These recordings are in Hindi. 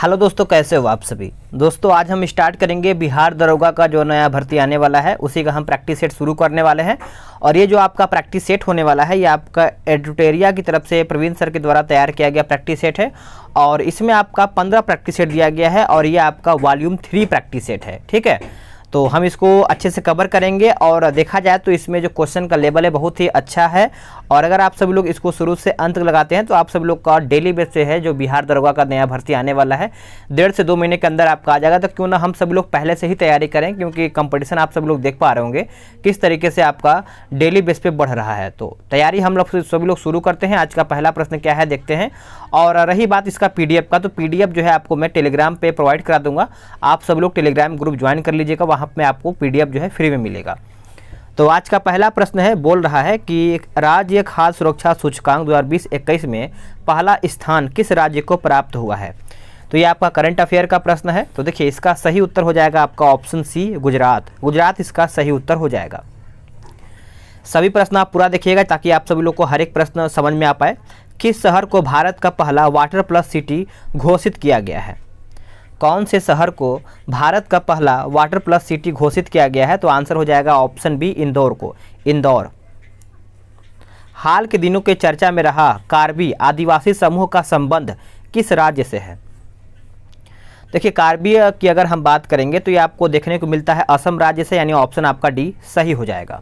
हेलो दोस्तों, कैसे हो आप सभी। दोस्तों आज हम स्टार्ट करेंगे बिहार दरोगा का जो नया भर्ती आने वाला है उसी का हम प्रैक्टिस सेट शुरू करने वाले हैं। और ये जो आपका प्रैक्टिस सेट होने वाला है ये आपका एडुटेरिया की तरफ से प्रवीण सर के द्वारा तैयार किया गया प्रैक्टिस सेट है। और इसमें आपका 15 प्रैक्टिस सेट दिया गया है और ये आपका वॉल्यूम 3 प्रैक्टिस सेट है। ठीक है, तो हम इसको अच्छे से कवर करेंगे। और देखा जाए तो इसमें जो क्वेश्चन का लेवल है बहुत ही अच्छा है। और अगर आप सभी लोग इसको शुरू से अंत तक लगाते हैं तो आप सभी लोग का डेली बेस पे है जो बिहार दरोगा का नया भर्ती आने वाला है 1.5 से 2 महीने के अंदर आपका आ जाएगा। तो क्यों ना हम सभी लोग पहले से ही तैयारी करें, क्योंकि कंपटीशन आप सभी लोग देख पा रहे होंगे किस तरीके से आपका डेली बेस पे बढ़ रहा है। तो तैयारी हम लोग सभी लोग शुरू करते हैं। आज का पहला प्रश्न क्या है देखते हैं। और रही बात इसका पीडीएफ का, तो पीडीएफ जो है आपको मैं टेलीग्राम पे प्रोवाइड करा दूंगा। आप सब लोग टेलीग्राम ग्रुप ज्वाइन कर लीजिएगा, वहाँ पे आपको पीडीएफ जो है फ्री में मिलेगा। तो आज का पहला प्रश्न है, बोल रहा है कि राज्य खाद्य सुरक्षा सूचकांक 2020-21 में पहला स्थान किस राज्य को प्राप्त हुआ है। तो ये आपका करंट अफेयर का प्रश्न है। तो देखिए इसका सही उत्तर हो जाएगा आपका ऑप्शन सी, गुजरात। गुजरात इसका सही उत्तर हो जाएगा। सभी प्रश्न आप पूरा देखिएगा ताकि आप सभी लोग को हर एक प्रश्न समझ में आ पाए। किस शहर को भारत का पहला वाटर प्लस सिटी घोषित किया गया है। कौन से शहर को भारत का पहला वाटर प्लस सिटी घोषित किया गया है। तो आंसर हो जाएगा ऑप्शन बी, इंदौर को। इंदौर। हाल के दिनों के चर्चा में रहा कार्बी आदिवासी समूह का संबंध किस राज्य से है। देखिए कार्बी की अगर हम बात करेंगे तो ये आपको देखने को मिलता है असम राज्य से, यानी ऑप्शन आपका डी सही हो जाएगा।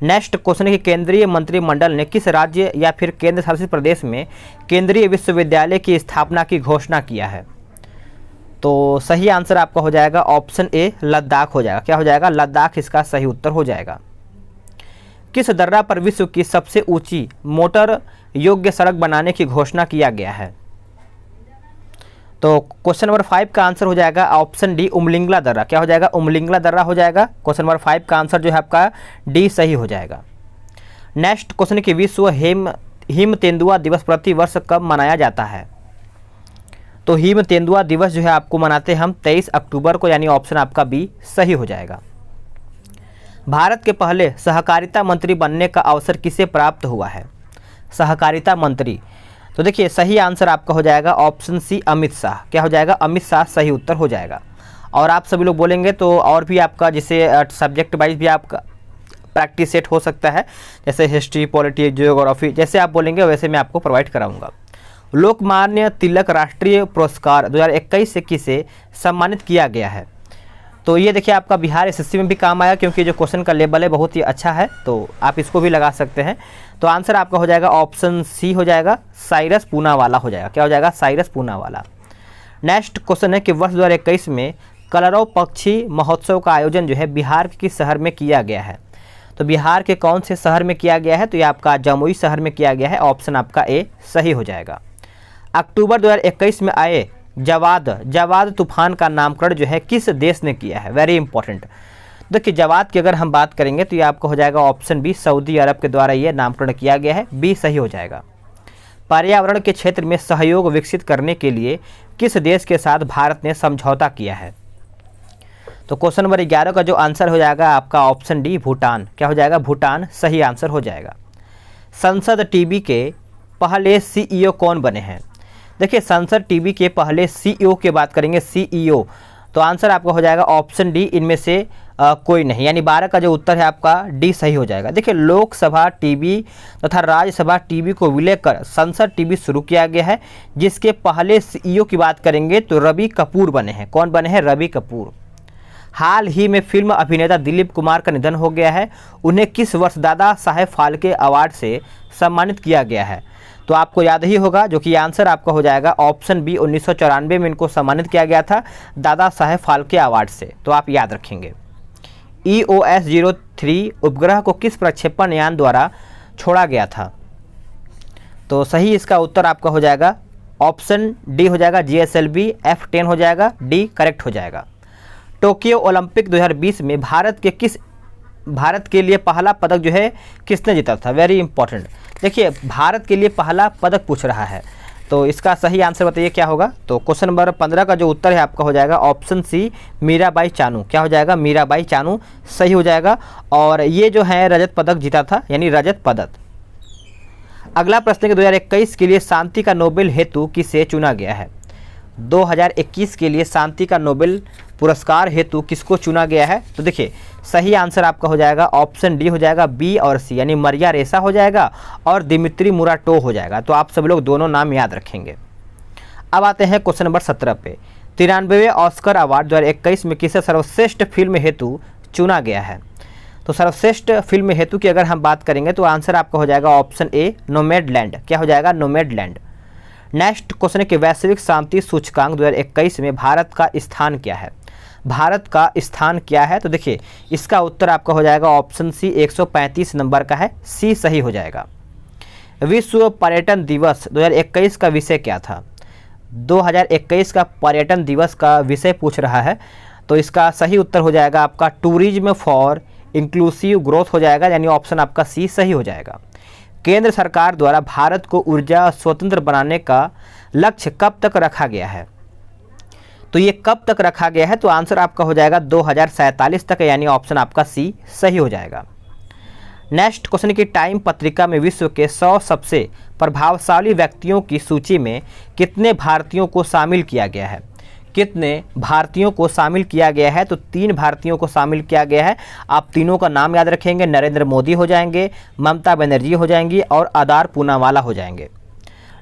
नेक्स्ट क्वेश्चन है कि केंद्रीय मंत्रिमंडल ने किस राज्य या फिर केंद्र शासित प्रदेश में केंद्रीय विश्वविद्यालय की स्थापना की घोषणा किया है। तो सही आंसर आपका हो जाएगा ऑप्शन ए, लद्दाख हो जाएगा। क्या हो जाएगा, लद्दाख इसका सही उत्तर हो जाएगा। किस दर्रा पर विश्व की सबसे ऊंची मोटर योग्य सड़क बनाने की घोषणा किया गया है। तो क्वेश्चन नंबर 5 का आंसर हो जाएगा ऑप्शन डी, उमलिंगला दर्रा। क्या हो जाएगा, उमलिंगला दर्रा हो जाएगा। क्वेश्चन नंबर 5 का आंसर जो है आपका डी सही हो जाएगा। नेक्स्ट क्वेश्चन कि विश्व हिम तेंदुआ दिवस प्रति वर्ष कब मनाया जाता है। तो हिम तेंदुआ दिवस जो है आपको मनाते हैं हम 23 अक्टूबर को, यानी ऑप्शन आपका बी सही हो जाएगा। भारत के पहले सहकारिता मंत्री बनने का अवसर किसे प्राप्त हुआ है। सहकारिता मंत्री, तो देखिए सही आंसर आपका हो जाएगा ऑप्शन सी, अमित शाह। क्या हो जाएगा, अमित शाह सही उत्तर हो जाएगा। और आप सभी लोग बोलेंगे तो और भी आपका जैसे सब्जेक्ट वाइज भी आपका प्रैक्टिस सेट हो सकता है, जैसे हिस्ट्री, पॉलिटी, जियोग्राफी, जैसे आप बोलेंगे वैसे मैं आपको प्रोवाइड कराऊंगा। लोकमान्य तिलक राष्ट्रीय पुरस्कार 2021 से किसे सम्मानित किया गया है। तो ये देखिए आपका बिहार एसएससी में भी काम आया, क्योंकि जो क्वेश्चन का लेवल है बहुत ही अच्छा है, तो आप इसको भी लगा सकते हैं। तो आंसर आपका हो जाएगा ऑप्शन सी हो जाएगा, साइरस पूनावाला हो जाएगा। क्या हो जाएगा, साइरस पूनावाला। नेक्स्ट क्वेश्चन है कि वर्ष 2021 में कलरव पक्षी महोत्सव का आयोजन जो है बिहार के किस शहर में किया गया है। तो बिहार के कौन से शहर में किया गया है। तो ये आपका जमुई शहर में किया गया है, ऑप्शन आपका ए सही हो जाएगा। अक्टूबर 2021 में आए जवाद तूफान का नामकरण जो है किस देश ने किया है। Very important. देखिए जवाद की अगर हम बात करेंगे तो ये आपको हो जाएगा ऑप्शन बी, सऊदी अरब के द्वारा ये नामकरण किया गया है, बी सही हो जाएगा। पर्यावरण के क्षेत्र में सहयोग विकसित करने के लिए किस देश के साथ भारत ने समझौता किया है। तो क्वेश्चन नंबर 11 का जो आंसर हो जाएगा आपका ऑप्शन डी, भूटान। क्या हो जाएगा, भूटान सही आंसर हो जाएगा। संसद टीवी के पहले सीईओ कौन बने हैं। देखिए संसद टीवी के पहले सीईओ की बात करेंगे, सीईओ, तो आंसर आपका हो जाएगा ऑप्शन डी, इनमें से कोई नहीं, यानी 12 का जो उत्तर है आपका डी सही हो जाएगा। देखिए लोकसभा टीवी तथा राज्यसभा टीवी को विलय कर संसद टीवी शुरू किया गया है, जिसके पहले सीईओ की बात करेंगे तो रवि कपूर बने हैं। कौन बने हैं, रवि कपूर। हाल ही में फिल्म अभिनेता दिलीप कुमार का निधन हो गया है, उन्हें किस वर्ष दादा साहेब फाल्के अवार्ड से सम्मानित किया गया है। तो आपको याद ही होगा, जो कि आंसर आपका हो जाएगा ऑप्शन बी, 1994 में इनको सम्मानित किया गया था दादा साहेब फाल्के अवार्ड से। तो आप याद रखेंगे। EOS-03 उपग्रह को किस प्रक्षेपण यान द्वारा छोड़ा गया था। तो सही इसका उत्तर आपका हो जाएगा ऑप्शन डी हो जाएगा, GSLV F-10 हो जाएगा, डी करेक्ट हो जाएगा। टोक्यो ओलंपिक 2020 में भारत के लिए पहला पदक जो है किसने जीता था। Very important. देखिए भारत के लिए पहला पदक पूछ रहा है, तो इसका सही आंसर बताइए क्या होगा। तो क्वेश्चन नंबर 15 का जो उत्तर है आपका हो जाएगा ऑप्शन सी, मीराबाई चानू। क्या हो जाएगा, मीराबाई चानू सही हो जाएगा। और ये जो है रजत पदक जीता था, यानी रजत पदक। अगला प्रश्न है कि 2021 के लिए शांति का नोबेल हेतु किसे चुना गया है। 2021 के लिए शांति का नोबेल पुरस्कार हेतु किसको चुना गया है? तो देखिए सही आंसर आपका हो जाएगा ऑप्शन डी हो जाएगा, बी और सी, यानी मरिया रेसा हो जाएगा और दिमित्री मुराटोव हो जाएगा। तो आप सब लोग दोनों नाम याद रखेंगे। अब आते हैं क्वेश्चन नंबर 17 पे। 93वें ऑस्कर अवार्ड 2021 में किसे सर्वश्रेष्ठ फिल्म हेतु चुना गया है? तो सर्वश्रेष्ठ फिल्म हेतु की अगर हम बात करेंगे तो आंसर आपका हो जाएगा ऑप्शन ए, नोमैडलैंड। क्या हो जाएगा? नोमैडलैंड। नेक्स्ट क्वेश्चन है कि वैश्विक शांति सूचकांक 2021 में भारत का स्थान क्या है? भारत का स्थान क्या है? तो देखिए इसका उत्तर आपका हो जाएगा ऑप्शन सी, 135 नंबर का है, सी सही हो जाएगा। विश्व पर्यटन दिवस 2021 का विषय क्या था? 2021 का पर्यटन दिवस का विषय पूछ रहा है, तो इसका सही उत्तर हो जाएगा आपका टूरिज्म फॉर इंक्लूसिव ग्रोथ हो जाएगा, यानी ऑप्शन आपका सी सही हो जाएगा। केंद्र सरकार द्वारा भारत को ऊर्जा स्वतंत्र बनाने का लक्ष्य कब तक रखा गया है? तो ये कब तक रखा गया है? तो आंसर आपका हो जाएगा 2047 तक, यानी ऑप्शन आपका सी सही हो जाएगा। नेक्स्ट क्वेश्चन की टाइम पत्रिका में विश्व के 100 सबसे प्रभावशाली व्यक्तियों की सूची में कितने भारतीयों को शामिल किया गया है? कितने भारतीयों को शामिल किया गया है? तो 3 भारतीयों को शामिल किया गया है। आप तीनों का नाम याद रखेंगे, नरेंद्र मोदी हो जाएंगे, ममता बनर्जी हो जाएंगी और आदार पूनावाला हो जाएंगे।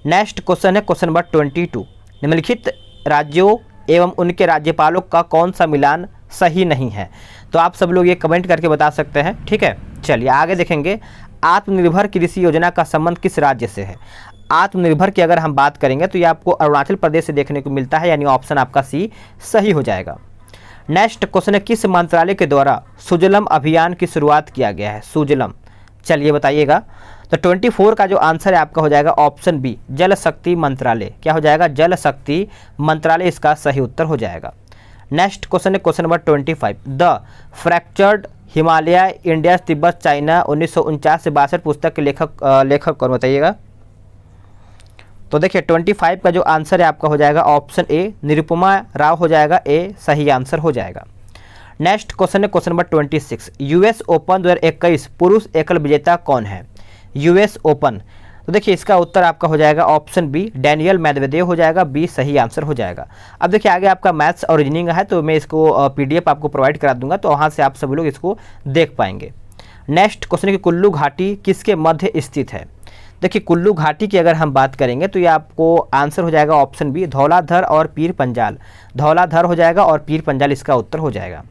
नेक्स्ट क्वेश्चन है क्वेश्चन नंबर 22। निम्नलिखित राज्यों एवं उनके राज्यपालों का कौन सा मिलान सही नहीं है? तो आप सब लोग ये कमेंट करके बता सकते हैं, ठीक है। चलिए आगे देखेंगे। आत्मनिर्भर कृषि योजना का संबंध किस राज्य से है? आत्मनिर्भर की अगर हम बात करेंगे तो ये आपको अरुणाचल प्रदेश से देखने को मिलता है, यानी ऑप्शन आपका सी सही हो जाएगा। नेक्स्ट क्वेश्चन है किस मंत्रालय के द्वारा सुजलम अभियान की शुरुआत किया गया है? सुजलम, चलिए बताइएगा। तो 24 का जो आंसर है आपका हो जाएगा ऑप्शन बी, जल शक्ति मंत्रालय। क्या हो जाएगा? जल शक्ति मंत्रालय इसका सही उत्तर हो जाएगा। नेक्स्ट क्वेश्चन है question number 25। The fractured Himalaya India Tibet China 1949 से 62 पुस्तक के लेखक कौन बताइएगा? तो देखिए 25 का जो आंसर है आपका हो जाएगा ऑप्शन ए, निरुपमा राव हो जाएगा, ए सही आंसर हो जाएगा। नेक्स्ट क्वेश्चन है क्वेश्चन नंबर 26। यूएस ओपन 2021 पुरुष एकल विजेता कौन है? यूएस ओपन, तो देखिए इसका उत्तर आपका हो जाएगा ऑप्शन बी, डैनियल मेदवेदेव हो जाएगा, बी सही आंसर हो जाएगा। अब देखिए आगे आपका मैथ्स और रीजनिंग है, तो मैं इसको पीडीएफ आपको प्रोवाइड करा दूंगा, तो वहाँ से आप सभी लोग इसको देख पाएंगे। नेक्स्ट क्वेश्चन है कि कुल्लू घाटी किसके मध्य स्थित है? देखिए कुल्लू घाटी की अगर हम बात करेंगे तो ये आपको आंसर हो जाएगा ऑप्शन बी, धौलाधर और पीर पंजाल। धौलाधर हो जाएगा और पीर पंजाल इसका उत्तर हो जाएगा।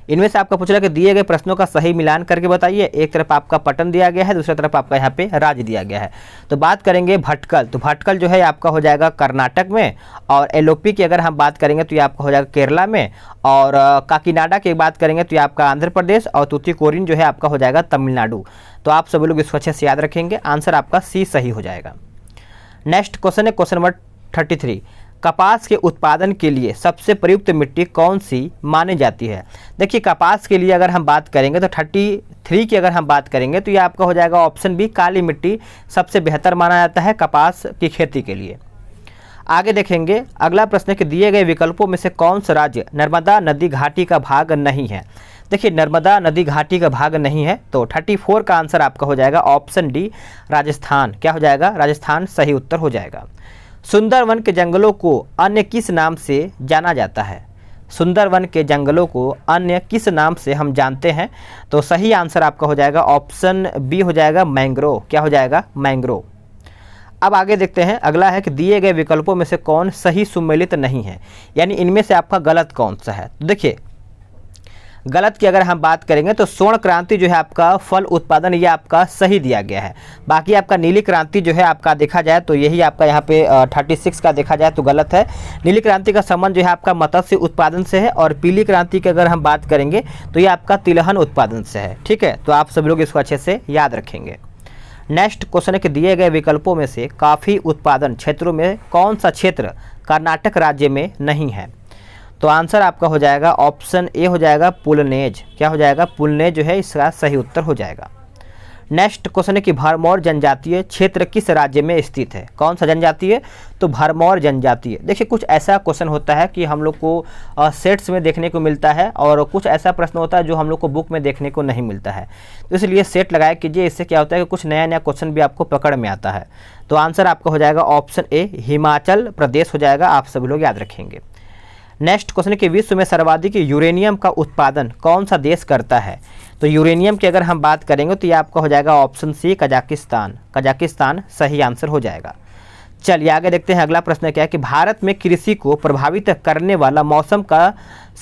इनमें से आपका पूछ रहा है कि दिए गए प्रश्नों का सही मिलान करके बताइए। एक तरफ आपका पटन दिया गया है, दूसरी तरफ आपका यहाँ पे राज्य दिया गया है। तो बात करेंगे भटकल, तो भटकल जो है आपका हो जाएगा कर्नाटक में, और एलओपी की अगर हम बात करेंगे तो ये आपका हो जाएगा केरला में, और काकीनाडा की बात करेंगे तो ये आपका आंध्र प्रदेश, और तूतीकोरिन जो है आपका हो जाएगा तमिलनाडु। तो आप सभी लोग इसको अच्छे से याद रखेंगे, आंसर आपका सी सही हो जाएगा। नेक्स्ट क्वेश्चन है क्वेश्चन नंबर 33। कपास के उत्पादन के लिए सबसे प्रयुक्त मिट्टी कौन सी मानी जाती है? देखिए कपास के लिए अगर हम बात करेंगे तो 33 की अगर हम बात करेंगे तो ये आपका हो जाएगा ऑप्शन बी, काली मिट्टी सबसे बेहतर माना जाता है कपास की खेती के लिए। आगे देखेंगे अगला प्रश्न है कि दिए गए विकल्पों में से कौन सा राज्य नर्मदा नदी घाटी का भाग नहीं है? देखिए नर्मदा नदी घाटी का भाग नहीं है, तो 34 का आंसर आपका हो जाएगा ऑप्शन डी, राजस्थान। क्या हो जाएगा? राजस्थान सही उत्तर हो जाएगा। सुंदरवन के जंगलों को अन्य किस नाम से जाना जाता है? सुंदरवन के जंगलों को अन्य किस नाम से हम जानते हैं? तो सही आंसर आपका हो जाएगा ऑप्शन बी हो जाएगा, मैंग्रोव। क्या हो जाएगा? मैंग्रोव। अब आगे देखते हैं, अगला है कि दिए गए विकल्पों में से कौन सही सुमेलित नहीं है, यानी इनमें से आपका गलत कौन सा है? तो देखिए गलत की अगर हम बात करेंगे तो स्वर्ण क्रांति जो है आपका फल उत्पादन, ये आपका सही दिया गया है। बाकी आपका नीली क्रांति जो है आपका देखा जाए तो यही आपका यहाँ पे 36 का देखा जाए तो गलत है। नीली क्रांति का संबंध जो है आपका मत्स्य उत्पादन से है, और पीली क्रांति की अगर हम बात करेंगे तो ये आपका तिलहन उत्पादन से है। ठीक है, तो आप सब लोग इसको अच्छे से याद रखेंगे। नेक्स्ट क्वेश्चन है कि दिए गए विकल्पों में से कॉफ़ी उत्पादन क्षेत्रों में कौन सा क्षेत्र कर्नाटक राज्य में नहीं है? तो आंसर आपका हो जाएगा ऑप्शन ए हो जाएगा, पुलनेज। क्या हो जाएगा? पुलनेज जो है इसका सही उत्तर हो जाएगा। नेक्स्ट क्वेश्चन है कि भरमौर जनजातीय क्षेत्र किस राज्य में स्थित है। कौन सा जनजातीय, तो भरमौर जनजातीय। देखिए कुछ ऐसा क्वेश्चन होता है कि हम लोग को सेट्स में देखने को मिलता है और कुछ ऐसा प्रश्न होता है जो हम लोग को बुक में देखने को नहीं मिलता है, तो इसलिए सेट लगाया कीजिए। इससे क्या होता है कि कुछ नया नया क्वेश्चन भी आपको पकड़ में आता है। तो आंसर आपका हो जाएगा ऑप्शन ए हिमाचल प्रदेश हो जाएगा, आप सभी लोग याद रखेंगे। नेक्स्ट क्वेश्चन कि विश्व में सर्वाधिक यूरेनियम का उत्पादन कौन सा देश करता है। तो यूरेनियम की अगर हम बात करेंगे तो ये आपका हो जाएगा ऑप्शन सी कजाकिस्तान। कजाकिस्तान सही आंसर हो जाएगा। चलिए आगे देखते हैं। अगला प्रश्न क्या है कि भारत में कृषि को प्रभावित करने वाला मौसम का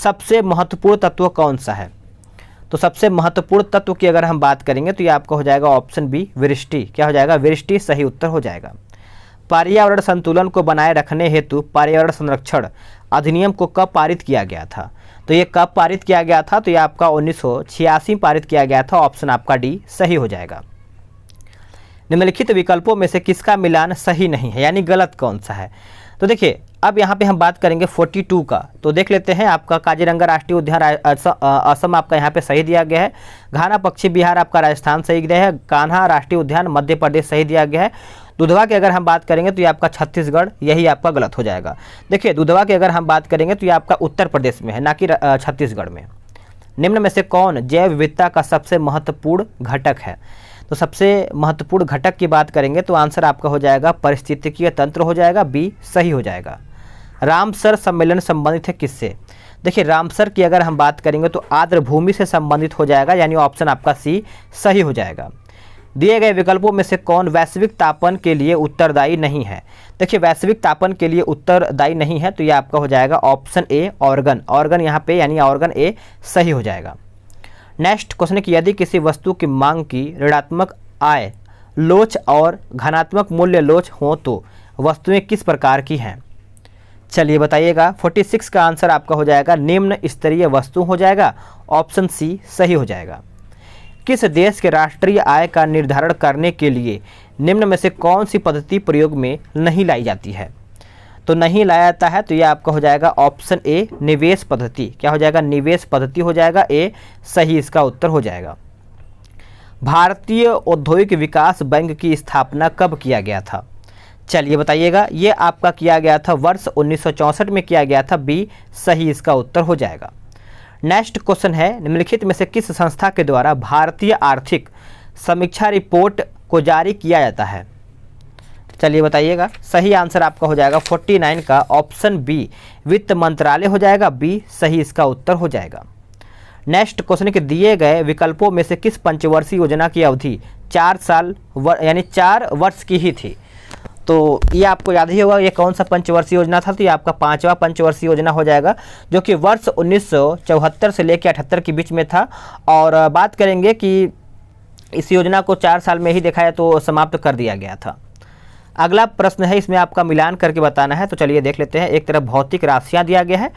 सबसे महत्वपूर्ण तत्व कौन सा है। तो सबसे महत्वपूर्ण तत्व की अगर हम बात करेंगे तो ये आपका हो जाएगा ऑप्शन बी वृष्टि। क्या हो जाएगा, वृष्टि सही उत्तर हो जाएगा। पर्यावरण संतुलन को बनाए रखने हेतु पर्यावरण संरक्षण अधिनियम को कब पारित किया गया था। तो ये कब पारित किया गया था, तो ये आपका 1986 में पारित किया गया था। ऑप्शन आपका डी सही हो जाएगा। निम्नलिखित विकल्पों में से किसका मिलान सही नहीं है, यानी गलत कौन सा है। तो देखिए अब यहाँ पे हम बात करेंगे 42 का, तो देख लेते हैं। आपका काजीरंगा राष्ट्रीय उद्यान असम आपका यहाँ पे सही दिया गया है। घाना पक्षी विहार आपका राजस्थान सही दिया है। कान्हा राष्ट्रीय उद्यान मध्य प्रदेश सही दिया गया है। दुधवा की अगर हम बात करेंगे तो ये आपका छत्तीसगढ़, यही आपका गलत हो जाएगा। देखिए दुधवा की अगर हम बात करेंगे तो ये आपका उत्तर प्रदेश में है, ना कि छत्तीसगढ़ में। निम्न में से कौन जैव विविधता का सबसे महत्वपूर्ण घटक है। तो सबसे महत्वपूर्ण घटक की बात करेंगे तो आंसर आपका हो जाएगा पारिस्थितिकीय तंत्र हो जाएगा, बी सही हो जाएगा। रामसर सम्मेलन संबंधित है किससे। देखिए रामसर की अगर हम बात करेंगे तो आर्द्र भूमि से संबंधित हो जाएगा, यानी ऑप्शन आपका सी सही हो जाएगा। दिए गए विकल्पों में से कौन वैश्विक तापन के लिए उत्तरदायी नहीं है। देखिए वैश्विक तापन के लिए उत्तरदायी नहीं है, तो ये आपका हो जाएगा ऑप्शन ए ऑर्गन। ऑर्गन यहाँ पे यानी ऑर्गन ए सही हो जाएगा। नेक्स्ट क्वेश्चन है कि यदि किसी वस्तु की मांग की ऋणात्मक आय लोच और धनात्मक मूल्य लोच हो तो वस्तुएं किस प्रकार की हैं। चलिए बताइएगा। 46 का आंसर आपका हो जाएगा निम्न स्तरीय वस्तु हो जाएगा, ऑप्शन सी सही हो जाएगा। किस देश के राष्ट्रीय आय का निर्धारण करने के लिए निम्न में से कौन सी पद्धति प्रयोग में नहीं लाई जाती है। तो नहीं लाया जाता है, तो ये आपका हो जाएगा ऑप्शन ए निवेश पद्धति। क्या हो जाएगा, निवेश पद्धति हो जाएगा, ए सही इसका उत्तर हो जाएगा। भारतीय औद्योगिक विकास बैंक की स्थापना कब किया गया था। चलिए बताइएगा। ये आपका किया गया था वर्ष 1964 में किया गया था, बी सही इसका उत्तर हो जाएगा। नेक्स्ट क्वेश्चन है निम्नलिखित में से किस संस्था के द्वारा भारतीय आर्थिक समीक्षा रिपोर्ट को जारी किया जाता है। चलिए बताइएगा। सही आंसर आपका हो जाएगा 49 का ऑप्शन बी वित्त मंत्रालय हो जाएगा, बी सही इसका उत्तर हो जाएगा। नेक्स्ट क्वेश्चन के दिए गए विकल्पों में से किस पंचवर्षीय योजना की अवधि 4 साल यानी 4 वर्ष की ही थी। तो ये आपको याद ही होगा ये कौन सा पंचवर्षीय योजना था। तो ये आपका 5वां पंचवर्षीय योजना हो जाएगा, जो कि वर्ष 1974 से लेकर 78 के बीच में था। और बात करेंगे कि इस योजना को 4 साल में ही देखा जाए तो समाप्त कर दिया गया था। अगला प्रश्न है, इसमें आपका मिलान करके बताना है। तो चलिए देख लेते हैं। एक तरफ भौतिक राशियाँ दिया गया है,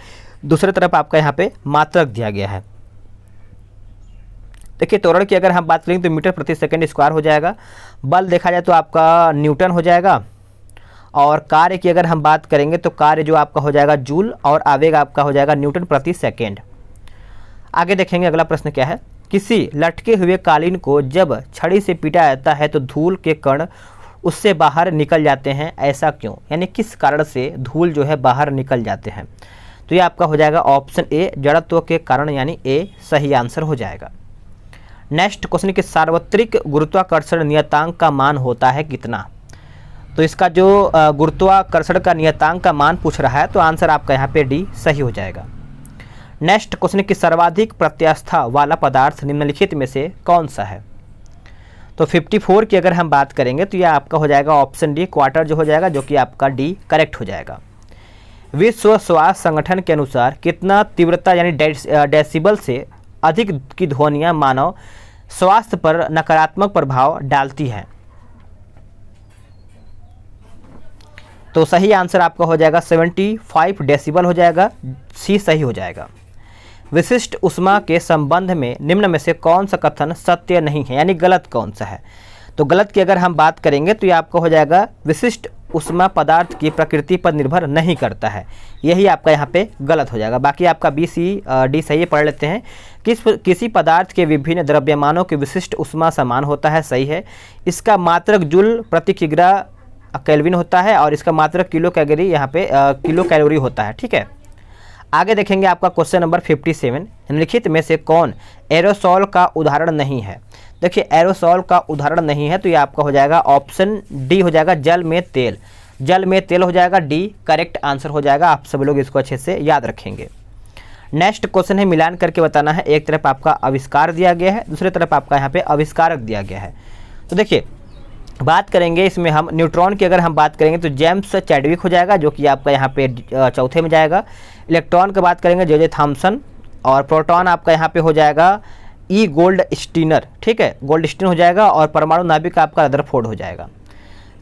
दूसरी तरफ आपका यहाँ पे मात्रक दिया गया है। देखिए त्वरण की अगर हम बात करेंगे तो मीटर प्रति सेकंड स्क्वायर हो जाएगा। बल देखा जाए तो आपका न्यूटन हो जाएगा। और कार्य की अगर हम बात करेंगे तो कार्य जो आपका हो जाएगा जूल, और आवेग आपका हो जाएगा न्यूटन प्रति सेकेंड। आगे देखेंगे अगला प्रश्न क्या है। किसी लटके हुए कालीन को जब छड़ी से पीटा जाता है तो धूल के कण उससे बाहर निकल जाते हैं, ऐसा क्यों। यानी किस कारण से धूल जो है बाहर निकल जाते हैं। तो ये आपका हो जाएगा ऑप्शन ए जड़त्व के कारण, यानी ए सही आंसर हो जाएगा। नेक्स्ट क्वेश्चन के सार्वत्रिक गुरुत्वाकर्षण नियतांक का मान होता है कितना। तो इसका जो गुरुत्वाकर्षण का नियतांक का मान पूछ रहा है, तो आंसर आपका यहाँ पे डी सही हो जाएगा। नेक्स्ट क्वेश्चन की सर्वाधिक प्रत्यास्था वाला पदार्थ निम्नलिखित में से कौन सा है। तो 54 की अगर हम बात करेंगे तो यह आपका हो जाएगा ऑप्शन डी क्वार्टर जो हो जाएगा, जो कि आपका डी करेक्ट हो जाएगा। विश्व स्वास्थ्य संगठन के अनुसार कितना तीव्रता यानी डेसिबल से अधिक की ध्वनियाँ मानव स्वास्थ्य पर नकारात्मक प्रभाव डालती हैं। तो सही आंसर आपका हो जाएगा 75 डेसिबल हो जाएगा, सी सही हो जाएगा। विशिष्ट ऊष्मा के संबंध में निम्न में से कौन सा कथन सत्य नहीं है, यानी गलत कौन सा है। तो गलत की अगर हम बात करेंगे तो ये आपका हो जाएगा विशिष्ट ऊष्मा पदार्थ की प्रकृति पर निर्भर नहीं करता है। यही आपका यहाँ पे गलत हो जाएगा। बाकी आपका बी सी डी सही है, पढ़ लेते हैं। किसी पदार्थ के विभिन्न द्रव्यमानों की विशिष्ट ऊष्मा समान होता है, सही है। इसका मात्रक जूल प्रति किग्रा केल्विन होता है और इसका मात्रक किलो कैलोरी यहाँ पे किलो कैलोरी होता है, ठीक है। आगे देखेंगे आपका क्वेश्चन नंबर 57, निम्नलिखित में से कौन एरोसॉल का उदाहरण नहीं है। देखिए एरोसॉल का उदाहरण नहीं है तो ये आपका हो जाएगा ऑप्शन डी हो जाएगा, जल में तेल। जल में तेल हो जाएगा, डी करेक्ट आंसर हो जाएगा। आप सब लोग इसको अच्छे से याद रखेंगे। नेक्स्ट क्वेश्चन है, मिलान करके बताना है। एक तरफ आपका आविष्कार दिया गया है, दूसरी तरफ आपका यहाँ पे आविष्कारक दिया गया है। तो देखिए बात करेंगे इसमें हम न्यूट्रॉन की अगर हम बात करेंगे तो जेम्स चैडविक हो जाएगा, जो कि आपका यहाँ पे चौथे में जाएगा। इलेक्ट्रॉन की बात करेंगे जे थॉमसन, और प्रोटॉन आपका यहाँ पे हो जाएगा ई गोल्ड स्टीनर, ठीक है, गोल्ड स्टीन हो जाएगा। और परमाणु नाभिक आपका रदरफोर्ड हो जाएगा।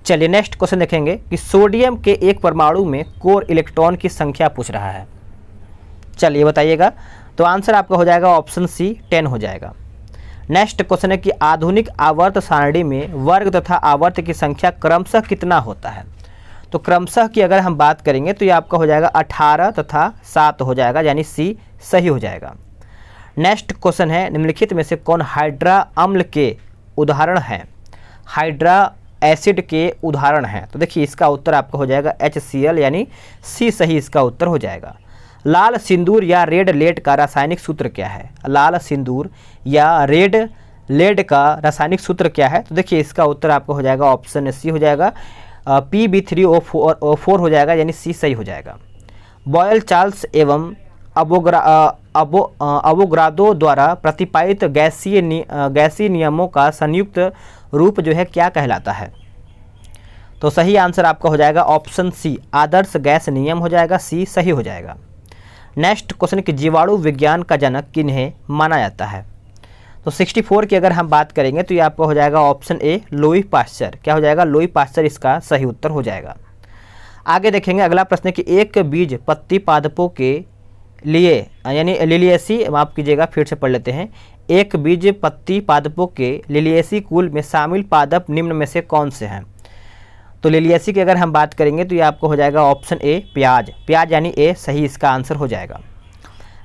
चलिए नेक्स्ट क्वेश्चन देखेंगे कि सोडियम के एक परमाणु में कोर इलेक्ट्रॉन की संख्या पूछ रहा है। चलिए बताइएगा, तो आंसर आपका हो जाएगा ऑप्शन सी 10 हो जाएगा। नेक्स्ट क्वेश्चन है कि आधुनिक आवर्त सारणी में वर्ग तथा आवर्त की संख्या क्रमशः कितना होता है। तो क्रमशः की अगर हम बात करेंगे तो ये आपका हो जाएगा 18 तथा 7 हो जाएगा, यानी सी सही हो जाएगा। नेक्स्ट क्वेश्चन है, निम्नलिखित में से कौन हाइड्रा अम्ल के उदाहरण हैं। हाइड्रा एसिड के उदाहरण हैं। तो देखिए इसका उत्तर आपका हो जाएगा HCl, यानी सी सही इसका उत्तर हो जाएगा। लाल सिंदूर या रेड लेड का रासायनिक सूत्र क्या है। लाल सिंदूर या रेड लेड का रासायनिक सूत्र क्या है। तो देखिए इसका उत्तर आपका हो जाएगा ऑप्शन सी हो जाएगा, Pb3O4 हो जाएगा, यानी सी सही हो जाएगा। बॉयल चार्ल्स एवं अवोगाद्रो द्वारा प्रतिपादित गैसीय नियमों का संयुक्त रूप जो है क्या कहलाता है। तो सही आंसर आपका हो जाएगा ऑप्शन सी, आदर्श गैस नियम हो जाएगा, सी सही हो जाएगा। नेक्स्ट क्वेश्चन कि जीवाणु विज्ञान का जनक किन्हें माना जाता है। तो 64 की अगर हम बात करेंगे तो ये आपका हो जाएगा ऑप्शन ए, लुई पाश्चर। क्या हो जाएगा, लुई पाश्चर इसका सही उत्तर हो जाएगा। आगे देखेंगे अगला प्रश्न कि एक बीज पत्ती पादपों के लिए यानी लिलिएसी, माफ कीजिएगा फिर से पढ़ लेते हैं। एक बीज पत्ती पादपों के लिलिएसी कुल में शामिल पादप निम्न में से कौन से हैं। तो लिलिएसी की अगर हम बात करेंगे तो ये आपको हो जाएगा ऑप्शन ए, प्याज। प्याज यानी ए सही इसका आंसर हो जाएगा।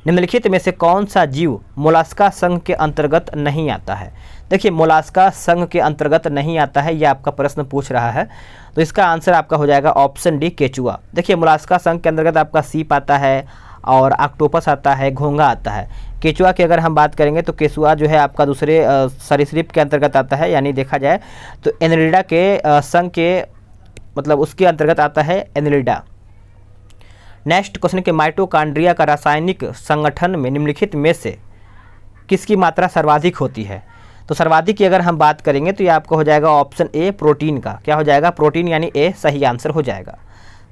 निम्नलिखित में से कौन सा जीव मोलास्का संघ के अंतर्गत नहीं आता है। देखिए मोलास्का संघ के अंतर्गत नहीं आता है, यह आपका प्रश्न पूछ रहा है। तो इसका आंसर आपका हो जाएगा ऑप्शन डी, केचुआ। देखिए मोलास्का संघ के अंतर्गत आपका सीप आता है और ऑक्टोपस आता है, घोंगा आता है। केचुआ की अगर हम बात करेंगे तो केचुआ जो है आपका दूसरे सरीसृप के अंतर्गत आता है, यानी देखा जाए तो एनिलिडा के संघ के मतलब उसके अंतर्गत आता है एनिलिडा। नेक्स्ट क्वेश्चन के माइटोकॉन्ड्रिया का रासायनिक संगठन में निम्नलिखित में से किसकी मात्रा सर्वाधिक होती है। तो सर्वाधिक की अगर हम बात करेंगे तो ये आपका हो जाएगा ऑप्शन ए, प्रोटीन का। क्या हो जाएगा, प्रोटीन, यानी ए सही आंसर हो जाएगा।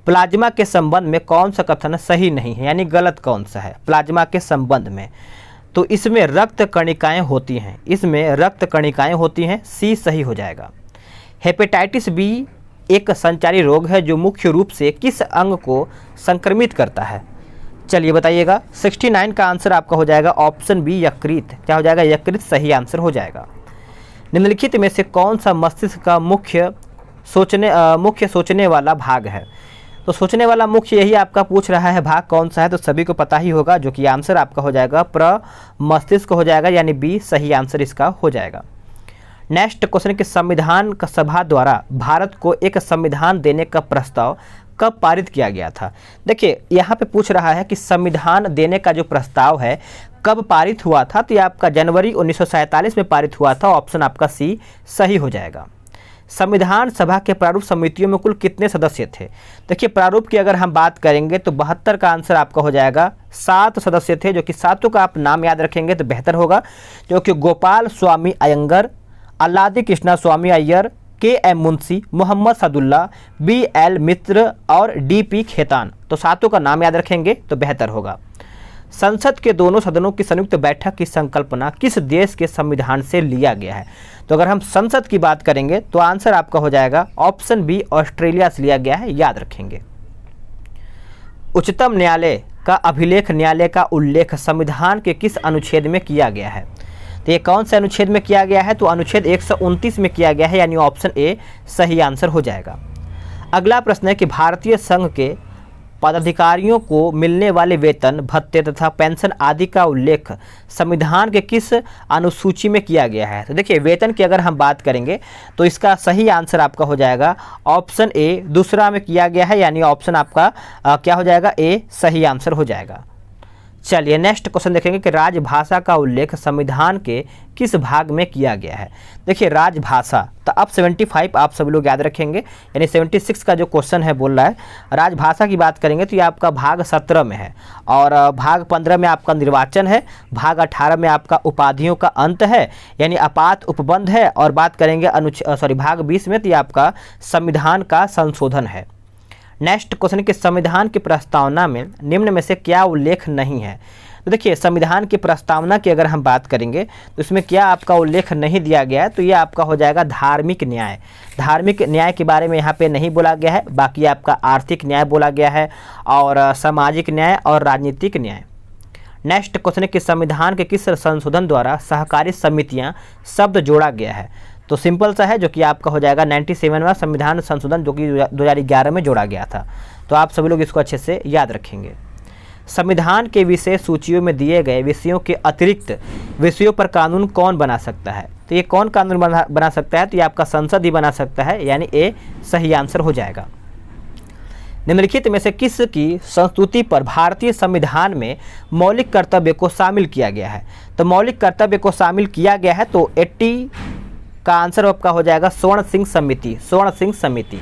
प्लाज्मा के संबंध में कौन सा कथन सही नहीं है, यानी गलत कौन सा है प्लाज्मा के संबंध में। तो इसमें रक्त कणिकाएं होती हैं, इसमें रक्त कणिकाएं होती हैं, सी सही हो जाएगा। हेपेटाइटिस बी एक संचारी रोग है जो मुख्य रूप से किस अंग को संक्रमित करता है। चलिए बताइएगा। 69 का आंसर आपका हो जाएगा ऑप्शन बी, यकृत। क्या हो जाएगा, यकृत सही आंसर हो जाएगा। निम्नलिखित में से कौन सा मस्तिष्क का मुख्य सोचने वाला भाग है। तो सोचने वाला मुख्य यही आपका पूछ रहा है भाग कौन सा है, तो सभी को पता ही होगा, जो कि आंसर आपका हो जाएगा प्रमस्तिष्क हो जाएगा, यानी बी सही आंसर इसका हो जाएगा। नेक्स्ट क्वेश्चन के संविधान का सभा द्वारा भारत को एक संविधान देने का प्रस्ताव कब पारित किया गया था। देखिए यहाँ पे पूछ रहा है कि संविधान देने का जो प्रस्ताव है कब पारित हुआ था। तो ये आपका जनवरी 1947 में पारित हुआ था, ऑप्शन आपका सी सही हो जाएगा। संविधान सभा के प्रारूप समितियों में कुल कितने सदस्य थे। देखिए प्रारूप की अगर हम बात करेंगे तो 72 का आंसर आपका हो जाएगा। 7 सदस्य थे, जो कि 7 का आप नाम याद रखेंगे तो बेहतर होगा, जो कि गोपाल स्वामी अयंगर, अल्लादी कृष्णा स्वामी अय्यर, के.एम. मुंशी, मोहम्मद सदुल्ला, बी.एल. मित्र और डी.पी. खेतान। तो 7 का नाम याद रखेंगे तो बेहतर होगा। संसद के दोनों सदनों की संयुक्त बैठक की संकल्पना किस देश के संविधान से लिया गया है। तो अगर हम संसद की बात करेंगे तो आंसर आपका हो जाएगा ऑप्शन बी, ऑस्ट्रेलिया से लिया गया है, याद रखेंगे। उच्चतम न्यायालय का अभिलेख न्यायालय का उल्लेख संविधान के किस अनुच्छेद में किया गया है। तो ये कौन से अनुच्छेद में किया गया है। तो अनुच्छेद 129 में किया गया है, यानी ऑप्शन ए सही आंसर हो जाएगा। अगला प्रश्न है कि भारतीय संघ के पदाधिकारियों को मिलने वाले वेतन, भत्ते तथा पेंशन आदि का उल्लेख संविधान के किस अनुसूची में किया गया है? तो देखिए, वेतन की अगर हम बात करेंगे तो इसका सही आंसर आपका हो जाएगा ऑप्शन ए, दूसरा में किया गया है, यानी ऑप्शन आपका क्या हो जाएगा? ए सही आंसर हो जाएगा। चलिए नेक्स्ट क्वेश्चन देखेंगे कि राजभाषा का उल्लेख संविधान के किस भाग में किया गया है? देखिए, राजभाषा, तो अब 75 आप सभी लोग याद रखेंगे, यानी 76 का जो क्वेश्चन है बोल रहा है राजभाषा की बात करेंगे तो ये आपका भाग 17 में है, और भाग 15 में आपका निर्वाचन है, भाग 18 में आपका उपाधियों का अंत है यानी आपात उपबंध है, और बात करेंगे भाग 20 में तो ये आपका संविधान का संशोधन है। नेक्स्ट क्वेश्चन के संविधान की प्रस्तावना में निम्न में से क्या उल्लेख नहीं है? तो देखिए, संविधान की प्रस्तावना की अगर हम बात करेंगे तो इसमें क्या आपका उल्लेख नहीं दिया गया है? तो ये आपका हो जाएगा धार्मिक न्याय। धार्मिक न्याय के बारे में यहाँ पे नहीं बोला गया है, बाकी आपका आर्थिक न्याय बोला गया है और सामाजिक न्याय और राजनीतिक न्याय। नेक्स्ट क्वेश्चन कि संविधान के किस संशोधन द्वारा सहकारी समितियाँ शब्द जोड़ा गया है? तो सिंपल सा है, जो कि आपका हो जाएगा 97वां संविधान संशोधन, जो कि 2011 में जोड़ा गया था। तो आप सभी लोग इसको अच्छे से याद रखेंगे। संविधान के विषय सूचियों में दिए गए विषयों के अतिरिक्त विषयों पर कानून कौन बना सकता है? तो ये कौन कानून बना सकता है? तो ये आपका संसद ही बना सकता है, यानी ए सही आंसर हो जाएगा। निम्नलिखित में से किस की संस्तुति पर भारतीय संविधान में मौलिक कर्तव्य को शामिल किया गया है? तो मौलिक कर्तव्य को शामिल किया गया है तो 80 का आंसर आपका हो जाएगा स्वर्ण सिंह समिति। स्वर्ण सिंह समिति।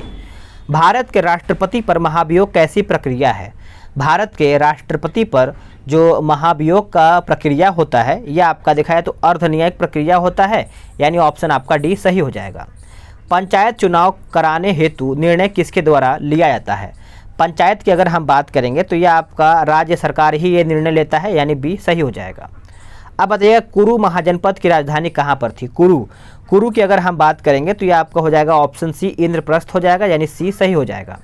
भारत के राष्ट्रपति पर महाभियोग कैसी प्रक्रिया है? भारत के राष्ट्रपति पर जो महाभियोग का प्रक्रिया होता है यह आपका देखा है तो अर्धन्यायिक प्रक्रिया होता है, यानी ऑप्शन आपका डी सही हो जाएगा। पंचायत चुनाव कराने हेतु निर्णय किसके द्वारा लिया जाता है? पंचायत की अगर हम बात करेंगे तो यह आपका राज्य सरकार ही ये निर्णय लेता है, यानी बी सही हो जाएगा। अब बताइएगा, कुरु महाजनपद की राजधानी कहाँ पर थी? कुरु की अगर हम बात करेंगे तो यह आपका हो जाएगा ऑप्शन सी इंद्रप्रस्थ हो जाएगा, यानी सी सही हो जाएगा।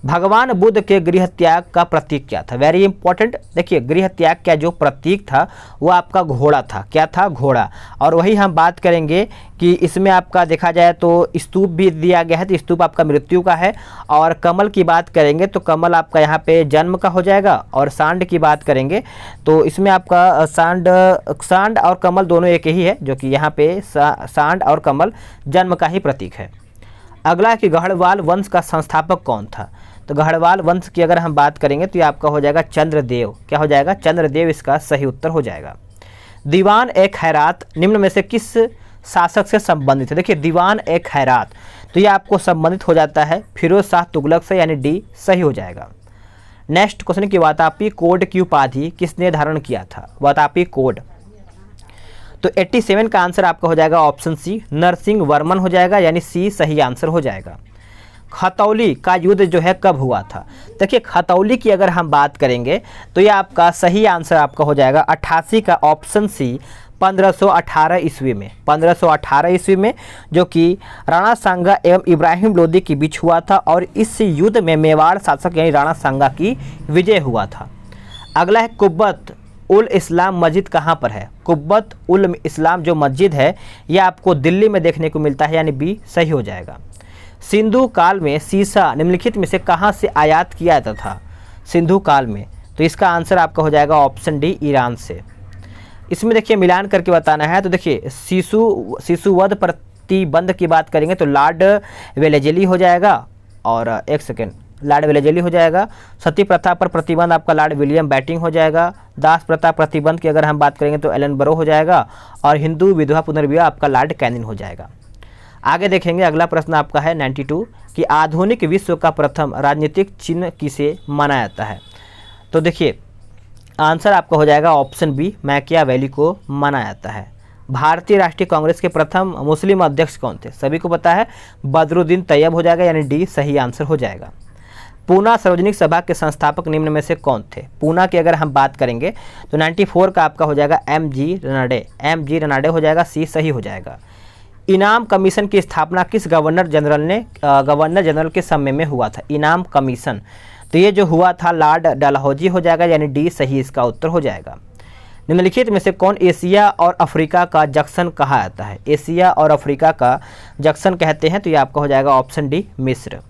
भगवान बुद्ध के गृह त्याग का प्रतीक क्या था? Very important. देखिए, गृह त्याग का जो प्रतीक था वो आपका घोड़ा था। क्या था? घोड़ा। और वही हम बात करेंगे कि इसमें आपका देखा जाए तो स्तूप भी दिया गया है, तो स्तूप आपका मृत्यु का है। और कमल की बात करेंगे तो कमल आपका यहाँ पे जन्म का हो जाएगा। और सांड की बात करेंगे तो इसमें आपका सांड और कमल दोनों एक ही है, जो कि यहाँ पे सांड और कमल जन्म का ही प्रतीक है। अगला है कि गढ़वाल वंश का संस्थापक कौन था? तो गढ़वाल वंश की अगर हम बात करेंगे तो ये आपका हो जाएगा चंद्रदेव। क्या हो जाएगा? चंद्रदेव इसका सही उत्तर हो जाएगा। दीवान ए खैरात निम्न में से किस शासक से संबंधित है? देखिए, दीवान ए खैरात तो ये आपको संबंधित हो जाता है फिरोज शाह तुगलक से, यानी डी सही हो जाएगा। नेक्स्ट क्वेश्चन की वातापी कोड की उपाधि किसने धारण किया था? वातापी कोड, तो 87 का आंसर आपका हो जाएगा ऑप्शन सी नरसिंह वर्मन हो जाएगा, यानी सी सही आंसर हो जाएगा। खतौली का युद्ध जो है कब हुआ था? देखिए, खतौली की अगर हम बात करेंगे तो ये आपका सही आंसर आपका हो जाएगा 88 का ऑप्शन सी 1518 ईस्वी में। 1518 ईस्वी में, जो कि राणा सांगा एवं इब्राहिम लोदी के बीच हुआ था, और इस युद्ध में मेवाड़ शासक यानी राणा सांगा की विजय हुआ था। अगला है कुब्बत उल इस्लाम मस्जिद कहाँ पर है? कुब्बत उल इस्लाम जो मस्जिद है यह आपको दिल्ली में देखने को मिलता है, यानी बी सही हो जाएगा। सिंधु काल में सीसा निम्नलिखित में से कहाँ से आयात किया जाता था? सिंधु काल में, तो इसका आंसर आपका हो जाएगा ऑप्शन डी ईरान से। इसमें देखिए मिलान करके बताना है, तो देखिए शिशुवध प्रतिबंध की बात करेंगे तो लॉर्ड वेलेजली हो जाएगा, और एक सेकेंड लॉर्ड वेलेजली हो जाएगा। सती प्रथा पर प्रतिबंध आपका लॉर्ड विलियम बैटिंग हो जाएगा। दास प्रथा प्रतिबंध की अगर हम बात करेंगे तो एलन बरो हो जाएगा, और हिंदू विधवा पुनर्विवाह आपका लॉर्ड कैनिंग हो जाएगा। आगे देखेंगे, अगला प्रश्न आपका है 92 कि आधुनिक विश्व का प्रथम राजनीतिक चिन्ह किसे माना जाता है? तो देखिए आंसर आपका हो जाएगा ऑप्शन बी मैकियावेली को माना जाता है। भारतीय राष्ट्रीय कांग्रेस के प्रथम मुस्लिम अध्यक्ष कौन थे? सभी को पता है, बदरुद्दीन तैयब हो जाएगा, यानी डी सही आंसर हो जाएगा। पूना सार्वजनिक सभा के संस्थापक निम्न में से कौन थे? पूना की अगर हम बात करेंगे तो 94 का आपका हो जाएगा एम जी रनाडे हो जाएगा, सी सही हो जाएगा। इनाम कमीशन की स्थापना किस गवर्नर जनरल के समय में हुआ था? इनाम कमीशन, तो ये जो हुआ था लॉर्ड डलहौजी हो जाएगा, यानी डी सही इसका उत्तर हो जाएगा। निम्नलिखित में से कौन एशिया और अफ्रीका का जंक्शन कहा जाता है? एशिया और अफ्रीका का जंक्शन कहते हैं, तो ये आपका हो जाएगा ऑप्शन डी मिस्र।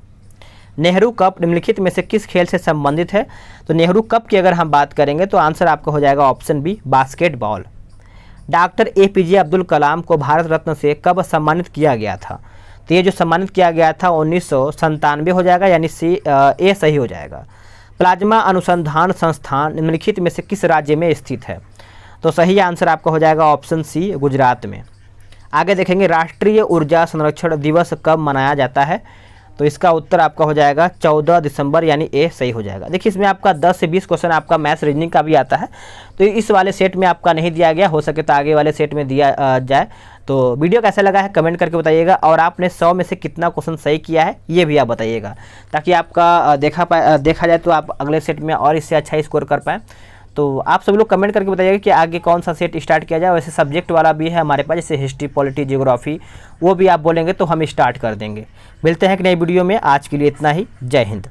नेहरू कप निम्नलिखित में से किस खेल से संबंधित है? तो नेहरू कप की अगर हम बात करेंगे तो आंसर आपका हो जाएगा option B, basketball. Doctor APJ Abdul Kalam को भारत रत्न से कब सम्मानित किया गया था? तो ये जो सम्मानित किया गया था 1997 हो जाएगा, यानी ए सही हो जाएगा। प्लाज्मा अनुसंधान संस्थान निम्नलिखित में से किस राज्य में स्थित है? तो सही आंसर आपका हो जाएगा ऑप्शन सी, गुजरात में। आगे देखेंगे राष्ट्रीय ऊर्जा संरक्षण दिवस कब मनाया जाता है? तो इसका उत्तर आपका हो जाएगा 14 दिसंबर, यानी ए सही हो जाएगा। देखिए इसमें आपका 10 से 20 क्वेश्चन आपका मैथ्स रीजनिंग का भी आता है, तो इस वाले सेट में आपका नहीं दिया गया, हो सके तो आगे वाले सेट में दिया जाए। तो वीडियो कैसा लगा है कमेंट करके बताइएगा, और आपने 100 में से कितना क्वेश्चन सही किया है ये भी आप बताइएगा, ताकि आपका देखा जाए तो आप अगले सेट में और इससे अच्छा स्कोर कर पाएँ। तो आप सब लोग कमेंट करके बताइएगा कि आगे कौन सा सेट स्टार्ट किया जाए। वैसे सब्जेक्ट वाला भी है हमारे पास, जैसे हिस्ट्री, पॉलिटी, ज्योग्राफी, वो भी आप बोलेंगे तो हम स्टार्ट कर देंगे। मिलते हैं एक नई वीडियो में, आज के लिए इतना ही। जय हिंद।